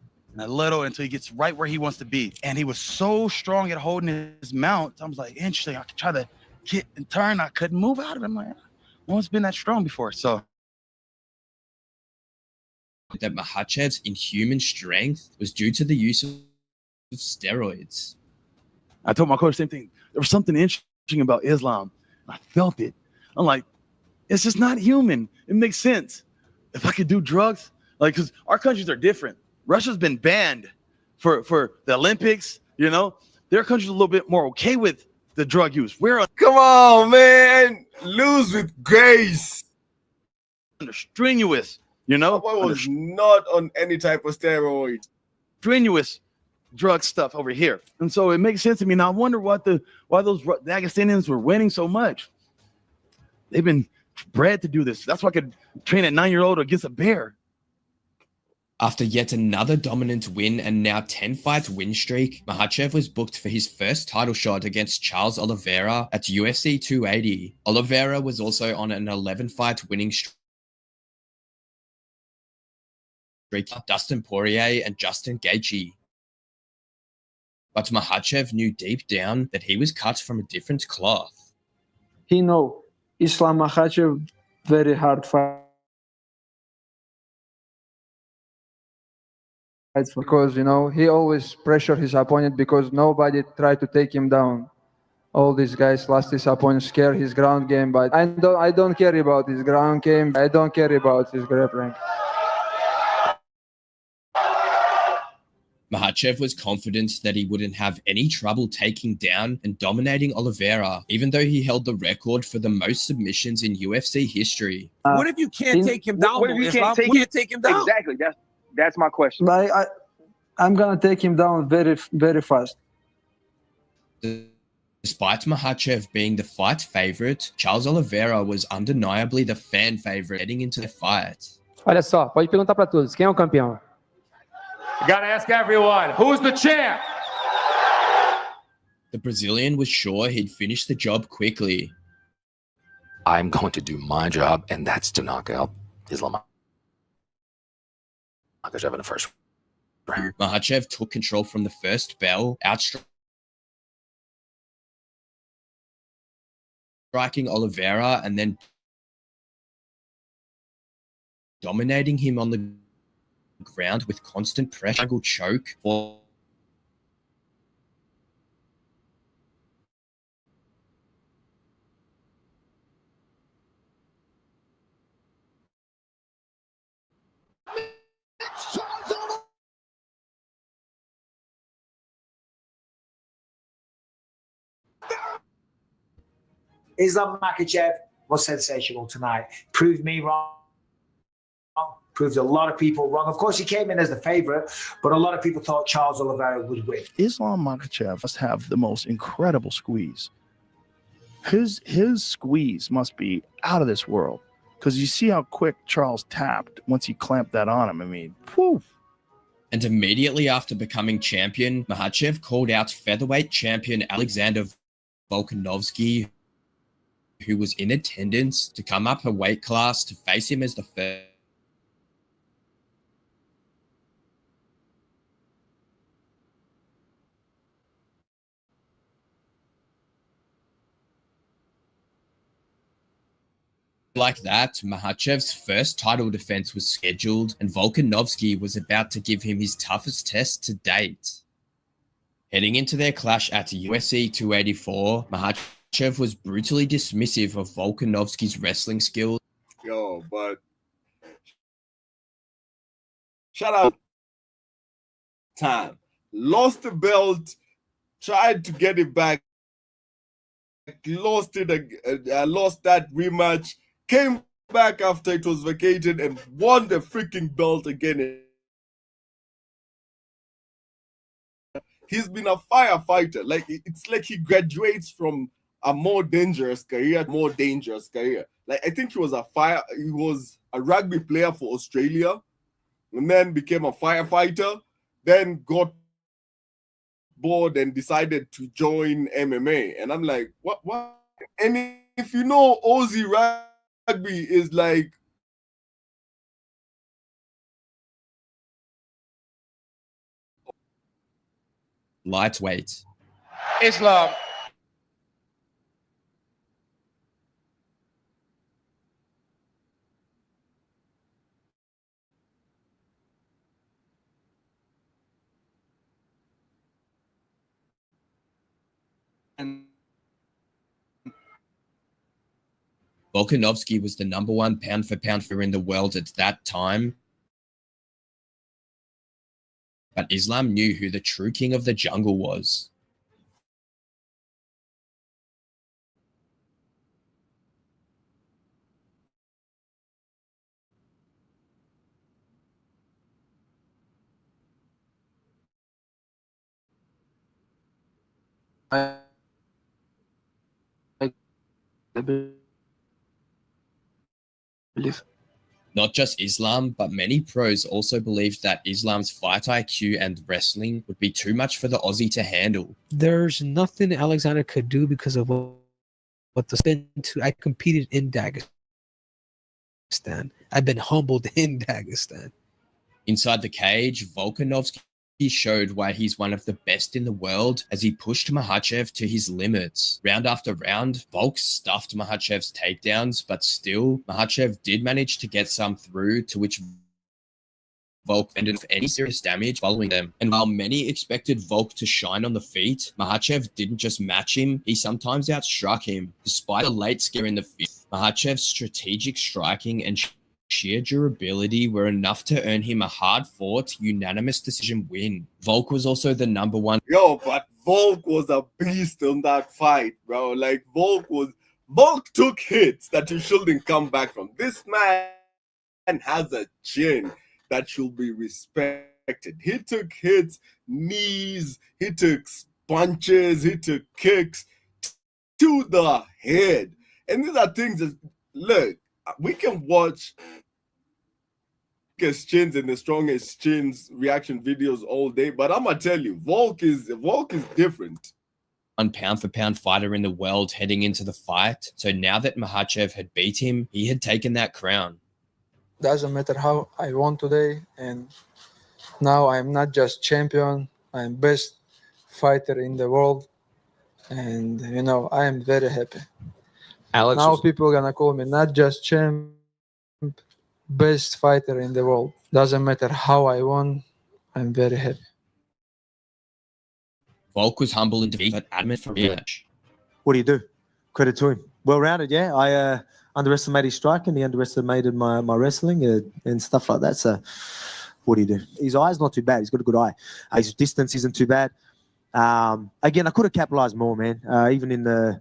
S17: until he gets right where he wants to be. And he was so strong at holding his mount. I was like, interesting. I could try to get and turn. I couldn't move out of it. I'm like, no one's been that strong before. So
S5: that Makhachev's inhuman strength was due to the use of steroids.
S17: I told my coach the same thing. There was something interesting about Islam. I felt it. I'm like, It's just not human. It makes sense. If I could do drugs, like, because our countries are different. Russia's been banned for the Olympics, you know. Their country's a little bit more okay with the drug use. We're
S1: Come on, man. Lose with grace.
S17: under strenuous, you know.
S1: I was not on any type of steroid.
S17: Strenuous drug stuff over here. And so it makes sense to me. Now I wonder why those Dagestanians were winning so much. They've been bred to do this. That's why I could train a 9-year-old against a bear.
S5: After yet another dominant win and now 10-fight win streak, Makhachev was booked for his first title shot against Charles Oliveira at UFC 280. Oliveira was also on an 11-fight winning streak. Dustin Poirier and Justin Gaethje. But Makhachev knew deep down that he was cut from a different cloth.
S12: He know Islam Makhachev very hard fight because he always pressure his opponent because nobody tried to take him down. All these guys lost his opponent, scare his ground game, but I don't care about his ground game. I don't care about his grappling.
S5: Makhachev was confident that he wouldn't have any trouble taking down and dominating Oliveira, even though he held the record for the most submissions in UFC history.
S7: What if you can't take him down? What if you can't take him down?
S6: Exactly. That's my question.
S12: I'm gonna take him down very, very fast.
S5: Despite Makhachev being the fight favorite, Charles Oliveira was undeniably the fan favorite heading into the fight.
S18: Olha só, pode perguntar para todos, quem é o campeão?
S19: You gotta ask everyone, who's the champ?
S5: The Brazilian was sure he'd finish the job quickly.
S20: I'm going to do my job, and that's to knock out Islam Makhachev in the first round.
S5: Makhachev took control from the first bell, outstriking Oliveira and then dominating him on the ground with constant pressure, choke.
S8: Islam Makhachev was sensational tonight. Proved me wrong. Proved a lot of people wrong. Of course, he came in as the favorite, but a lot of people thought Charles Oliveira would win.
S6: Islam Makhachev must have the most incredible squeeze. His squeeze must be out of this world, because you see how quick Charles tapped once he clamped that on him. I mean, whew.
S5: And immediately after becoming champion, Makhachev called out featherweight champion Alexander Volkanovski, who was in attendance, to come up a weight class to face him as the first. Like that, Makhachev's first title defense was scheduled, and Volkanovski was about to give him his toughest test to date. Heading into their clash at UFC 284, Makhachev was brutally dismissive of Volkanovski's wrestling skills.
S1: Yo, but shout out time. Lost the belt, tried to get it back, lost it, lost that rematch, came back after it was vacated and won the freaking belt again. He's been a firefighter. Like, it's like he graduates from a more dangerous career. Like, I think he was a rugby player for Australia, and then became a firefighter, then got bored and decided to join MMA. And I'm like, what? And if you know, Aussie rugby is like
S5: lightweight.
S19: Islam.
S5: Volkanovski was the #1 pound-for-pound fighter in the world at that time, but Islam knew who the true king of the jungle was. Not just Islam, but many pros also believed that Islam's fight IQ and wrestling would be too much for the Aussie to handle.
S21: There's nothing Alexander could do because of what the spin to. I competed in Dagestan. I've been humbled in Dagestan.
S5: Inside the cage, Volkanovski showed why he's one of the best in the world as he pushed Makhachev to his limits. Round after round, Volk stuffed Makhachev's takedowns, but still, Makhachev did manage to get some through, to which Volk ended with any serious damage following them. And while many expected Volk to shine on the feet, Makhachev didn't just match him, he sometimes outstruck him. Despite a late scare in the fifth, Makhachev's strategic striking and sheer durability were enough to earn him a hard-fought, unanimous decision win. Volk was also the #1.
S1: Yo, but Volk was a beast in that fight, bro. Like, Volk took hits that you shouldn't come back from. This man has a chin that should be respected. He took hits, knees, he took punches, he took kicks to the head. And these are things that, look, we can watch chins and the strongest chins reaction videos all day, but I'm gonna tell you, Volk is different.
S5: One pound-for-pound fighter in the world heading into the fight. So now that Makhachev had beat him, he had taken that crown.
S15: Doesn't matter how I won today, and now I'm not just champion, I'm best fighter in the world, and I am very happy.
S22: Alex,
S15: now people are gonna call me not just champ, best fighter in the world. Doesn't matter how I won, I'm very happy.
S5: Volk was humble in defeat, but adamant for rematch.
S22: what do you do? Credit to him. Well-rounded, yeah. I underestimated his striking. He underestimated my wrestling and stuff like that. So what do you do? His eye's not too bad. He's got a good eye. His distance isn't too bad. Again, I could have capitalized more, man. Even in the...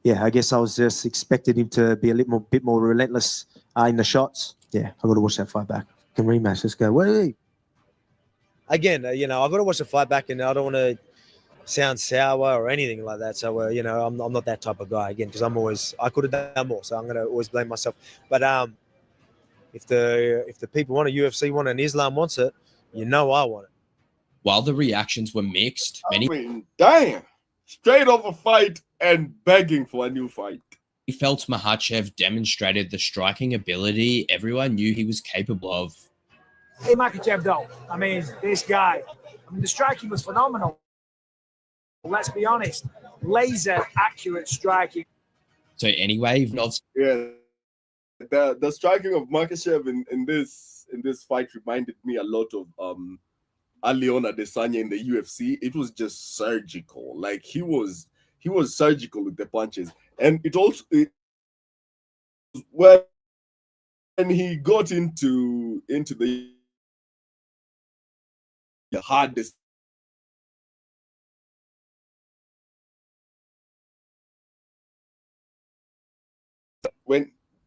S22: Yeah, I guess I was just expecting him to be a bit more relentless in the shots. Yeah, I've got to watch that fight back. Can rematch. Let's go. Wait. Again, I've got to watch the fight back, and I don't want to sound sour or anything like that. So, I'm not that type of guy, again, because I could have done more. So I'm going to always blame myself. But if the people want a UFC one and Islam wants it, I want it.
S5: While the reactions were mixed,
S1: damn, straight off a fight and begging for a new fight.
S5: He felt Makhachev demonstrated the striking ability everyone knew he was capable of.
S8: Hey, Makhachev, though. I mean, this guy. The striking was phenomenal. Let's be honest. Laser accurate striking.
S5: So anyway,
S1: yeah, the striking of Makhachev in this fight reminded me a lot of Aliona Adesanya in the UFC. It was just surgical. Like he was surgical with the punches, and when he got into the hardest.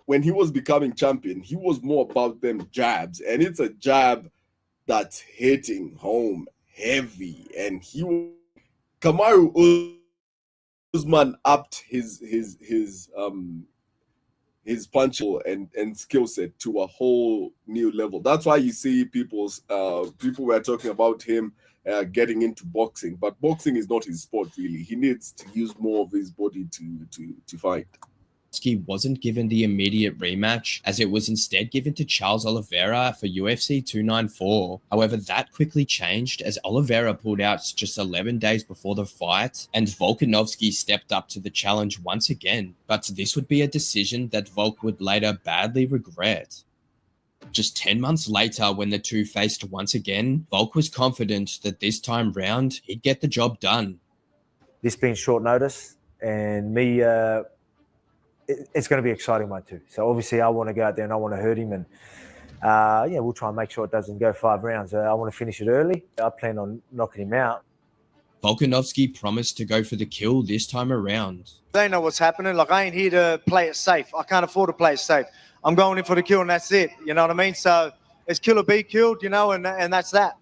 S1: When he was becoming champion, he was more about them jabs, and it's a jab that's hitting home heavy. And Kamaru Usman upped his punch and skill set to a whole new level. That's why you see people were talking about him getting into boxing, but boxing is not his sport really. He needs to use more of his body to fight.
S5: He wasn't given the immediate rematch, as it was instead given to Charles Oliveira for UFC 294. However, that quickly changed as Oliveira pulled out just 11 days before the fight, and Volkanovski stepped up to the challenge once again. But this would be a decision that Volk would later badly regret. Just 10 months later, when the two faced once again, Volk was confident that this time round, he'd get the job done.
S22: This being short notice, and me
S8: it's going to be an exciting one too. So obviously, I want to go out there and I want to hurt him, and yeah, we'll try and make sure it doesn't go 5 rounds. I want to finish it early. I plan on knocking him out.
S5: Volkanovski promised to go for the kill this time around.
S11: They know what's happening. Like, I ain't here to play it safe. I can't afford to play it safe. I'm going in for the kill, and that's it. You know what I mean? So it's kill or be killed, you know, and that's that.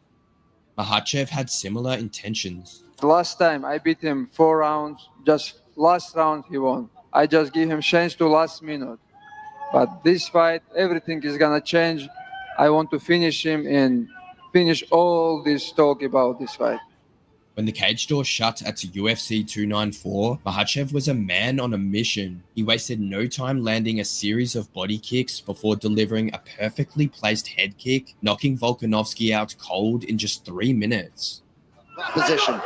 S5: Makhachev had similar intentions.
S15: The last time I beat him 4 rounds, just last round he won. I just give him chance to last minute. But this fight, everything is gonna change. I want to finish him and finish all this talk about this fight.
S5: When the cage door shut at UFC 294, Makhachev was a man on a mission. He wasted no time landing a series of body kicks before delivering a perfectly placed head kick, knocking Volkanovski out cold in just 3 minutes.
S11: Position.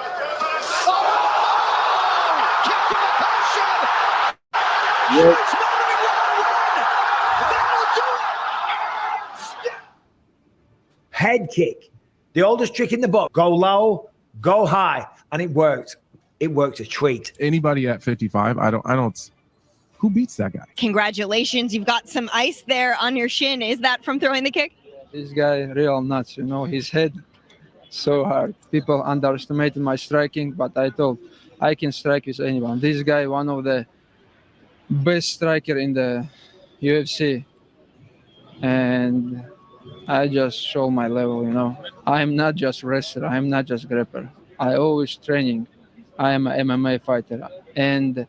S8: Head kick. The oldest trick in the book. Go low, go high. And it worked. It worked a treat.
S2: Anybody at 55, I don't. Who beats that guy?
S3: Congratulations. You've got some ice there on your shin. Is that from throwing the kick?
S15: This guy real nuts, you know, his head so hard. People underestimated my striking, but I told I can strike with anyone. This guy, one of the best striker in the UFC. And I just show my level, you know. I'm not just wrestler. I'm not just grappler. I always training. I am an MMA fighter. And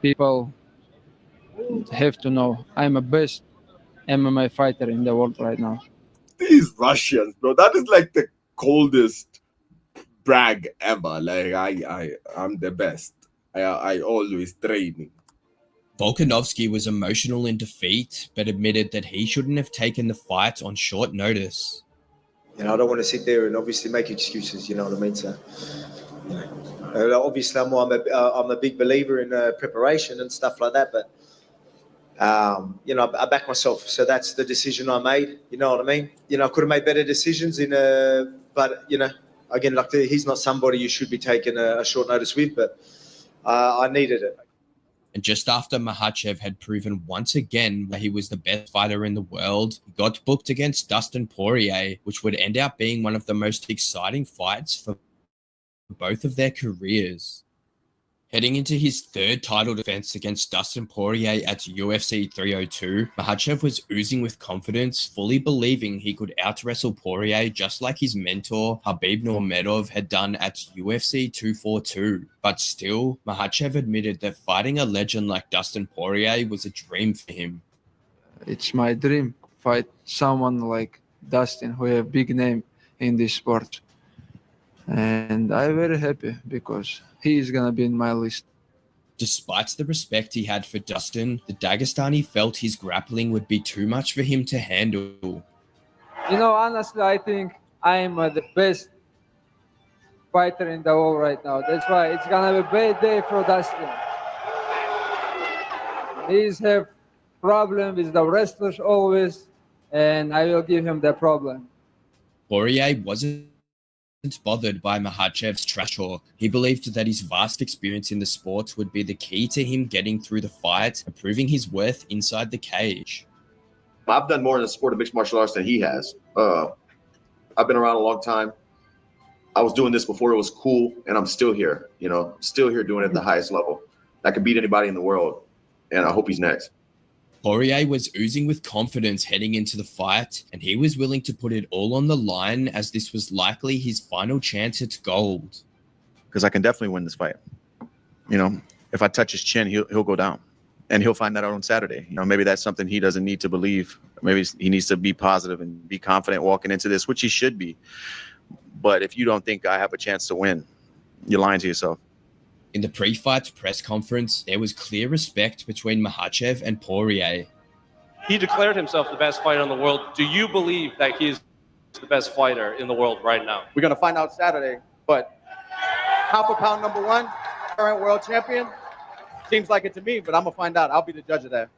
S15: people have to know I'm a best MMA fighter in the world right now.
S1: These Russians, bro, that is like the coldest brag ever. Like I'm the best. I always training.
S5: Volkanovski was emotional in defeat, but admitted that he shouldn't have taken the fight on short notice.
S22: You know, I don't want to sit there and obviously make excuses. You know what I mean? So, obviously, I'm a big believer in preparation and stuff like that. But you know, I back myself. So that's the decision I made. You know what I mean? You know, I could have made better decisions but you know, again, like he's not somebody you should be taking a short notice with. But I needed it.
S5: And just after Makhachev had proven once again that he was the best fighter in the world, he got booked against Dustin Poirier, which would end up being one of the most exciting fights for both of their careers. Heading into his 3rd title defense against Dustin Poirier at UFC 302, Makhachev was oozing with confidence, fully believing he could out-wrestle Poirier just like his mentor, Khabib Nurmagomedov, had done at UFC 242. But still, Makhachev admitted that fighting a legend like Dustin Poirier was a dream for him.
S15: It's my dream, fight someone like Dustin, who have a big name in this sport. And I'm very happy because he is going to be in my list.
S5: Despite the respect he had for Dustin, the Dagestani felt his grappling would be too much for him to handle.
S15: You know, honestly, I think I'm the best fighter in the world right now. That's why it's going to be a bad day for Dustin. He's have problem with the wrestlers always, and I will give him the problem.
S5: Poirier wasn't bothered by Makhachev's trash talk. He believed that his vast experience in the sport would be the key to him getting through the fight and proving his worth inside the cage.
S23: I've done more in the sport of mixed martial arts than he has. I've been around a long time. I was doing this before it was cool, and I'm still here, you know, still here doing it at the highest level. I could beat anybody in the world, and I hope he's next.
S5: Poirier was oozing with confidence heading into the fight, and he was willing to put it all on the line as this was likely his final chance at gold.
S24: Because I can definitely win this fight. You know, if I touch his chin, he'll go down, and he'll find that out on Saturday. You know, maybe that's something he doesn't need to believe. Maybe he needs to be positive and be confident walking into this, which he should be. But if you don't think I have a chance to win, you're lying to yourself.
S5: In the pre-fight press conference, there was clear respect between Makhachev and Poirier.
S25: He declared himself the best fighter in the world. Do you believe that he's the best fighter in the world right now?
S24: We're going to find out Saturday, but pound for pound number 1, current world champion, seems like it to me, but I'm going to find out. I'll be the judge of that.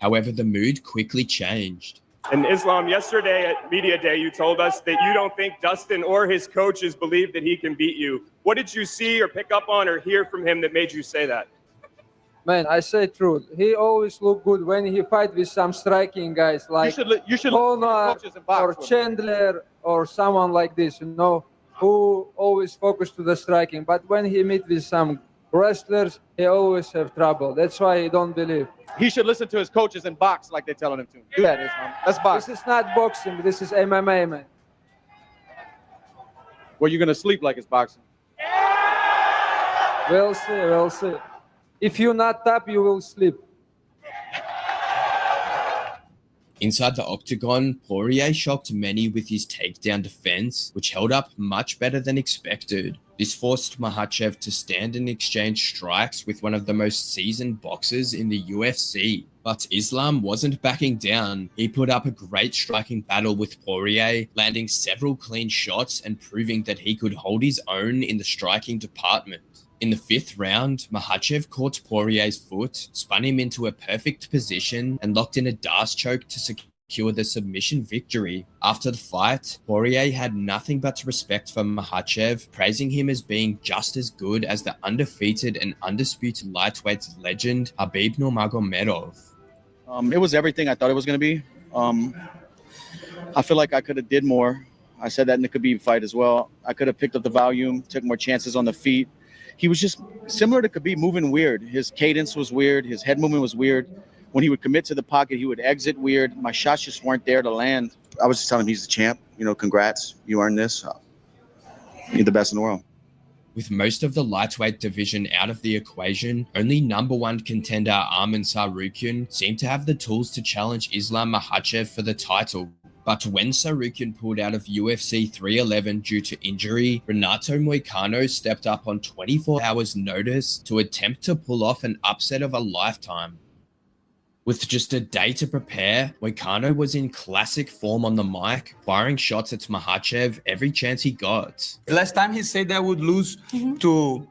S5: However, the mood quickly changed.
S26: And Islam, yesterday at Media Day, you told us that you don't think Dustin or his coaches believe that he can beat you. What did you see or pick up on or hear from him that made you say that?
S15: Man, I say truth. He always look good when he fight with some striking guys like
S19: You should
S15: Conor
S19: coaches and box
S15: or
S19: with him.
S15: Chandler or someone like this, who always focus to the striking. But when he meet with some wrestlers, he always have trouble. That's why he don't believe.
S19: He should listen to his coaches and box like they're telling him to. Do that, Islam. Let's box.
S15: This is not boxing. This is MMA, man.
S19: Where you gonna sleep like it's boxing.
S15: We'll see. We'll see. If you're not top, you will sleep.
S5: Inside the octagon, Poirier shocked many with his takedown defense, which held up much better than expected. This forced Makhachev to stand and exchange strikes with one of the most seasoned boxers in the UFC. But Islam wasn't backing down. He put up a great striking battle with Poirier, landing several clean shots and proving that he could hold his own in the striking department. In the 5th round, Makhachev caught Poirier's foot, spun him into a perfect position, and locked in a D'Arce choke to secure the submission victory. After the fight, Poirier had nothing but respect for Makhachev, praising him as being just as good as the undefeated and undisputed lightweight legend Khabib Nurmagomedov.
S24: It was everything I thought it was going to be. I feel like I could have did more. I said that in the Khabib fight as well. I could have picked up the volume, took more chances on the feet. He was just similar to Khabib, moving weird. His cadence was weird. His head movement was weird. When he would commit to the pocket, he would exit weird. My shots just weren't there to land. I was just telling him he's the champ. Congrats. You earned this. You're the best in the world.
S5: With most of the lightweight division out of the equation, only #1 contender Arman Tsarukyan seemed to have the tools to challenge Islam Makhachev for the title. But when Tsarukyan pulled out of UFC 311 due to injury, Renato Moicano stepped up on 24 hours notice to attempt to pull off an upset of a lifetime. With just a day to prepare, Moicano was in classic form on the mic, firing shots at Makhachev every chance he got.
S4: Last time he said that I would lose to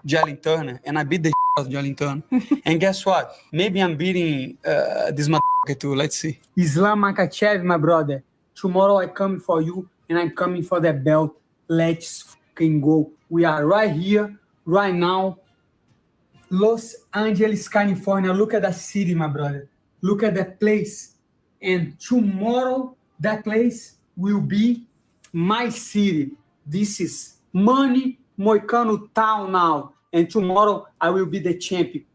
S4: Jalen Turner, and I beat the out of Jalen Turner. And guess what? Maybe I'm beating this motherfucker too. Let's see.
S9: Islam Makhachev, my brother. Tomorrow I come for you, and I'm coming for the belt. Let's fucking go. We are right here, right now. Los Angeles, California. Look at that city, my brother. Look at that place. And tomorrow, that place will be my city. This is Money Moicano Town now. And tomorrow, I will be the champion.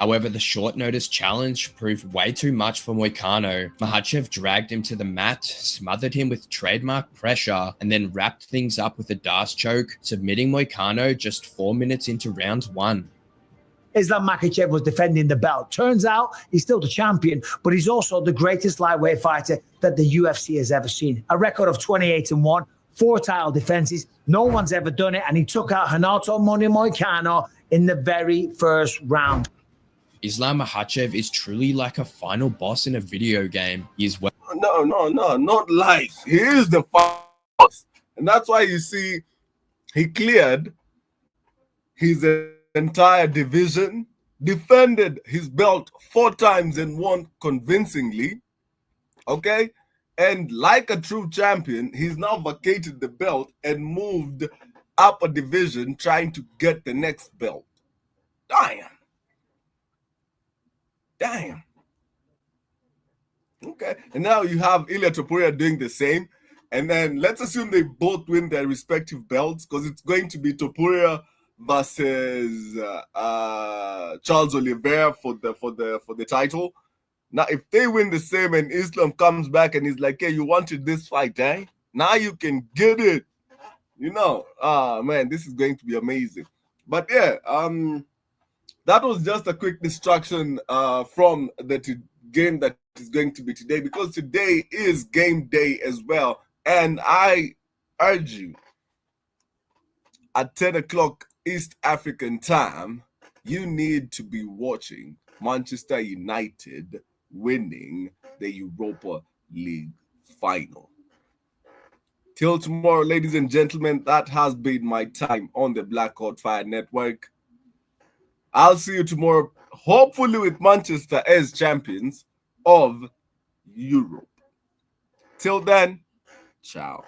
S5: However, the short notice challenge proved way too much for Moicano. Makhachev dragged him to the mat, smothered him with trademark pressure, and then wrapped things up with a D'Arce choke, submitting Moicano just 4 minutes into round 1.
S8: Islam Makhachev was defending the belt. Turns out he's still the champion, but he's also the greatest lightweight fighter that the UFC has ever seen. A record of 28-1, 4 title defenses. No one's ever done it, and he took out Renato Money Moicano in the very first round.
S5: Islam Makhachev is truly like a final boss in a video game. He is well.
S1: No, not life. He is the boss, and that's why you see he cleared his entire division, defended his belt 4 times and won convincingly. Okay, and like a true champion, he's now vacated the belt and moved up a division, trying to get the next belt. Damn. Okay, and now you have Ilia Topuria doing the same, and then let's assume they both win their respective belts, because it's going to be Topuria versus Charles Oliveira for the title. Now, if they win the same and Islam comes back and he's like, "Hey, you wanted this fight, eh? Now you can get it." Man, this is going to be amazing. But yeah, that was just a quick distraction from the game that is going to be today, because today is game day as well. And I urge you, at 10 o'clock East African time, you need to be watching Manchester United winning the Europa League final. Till tomorrow, ladies and gentlemen, that has been my time on the Black Hot Fire Network. I'll see you tomorrow, hopefully with Manchester as champions of Europe. Till then, ciao.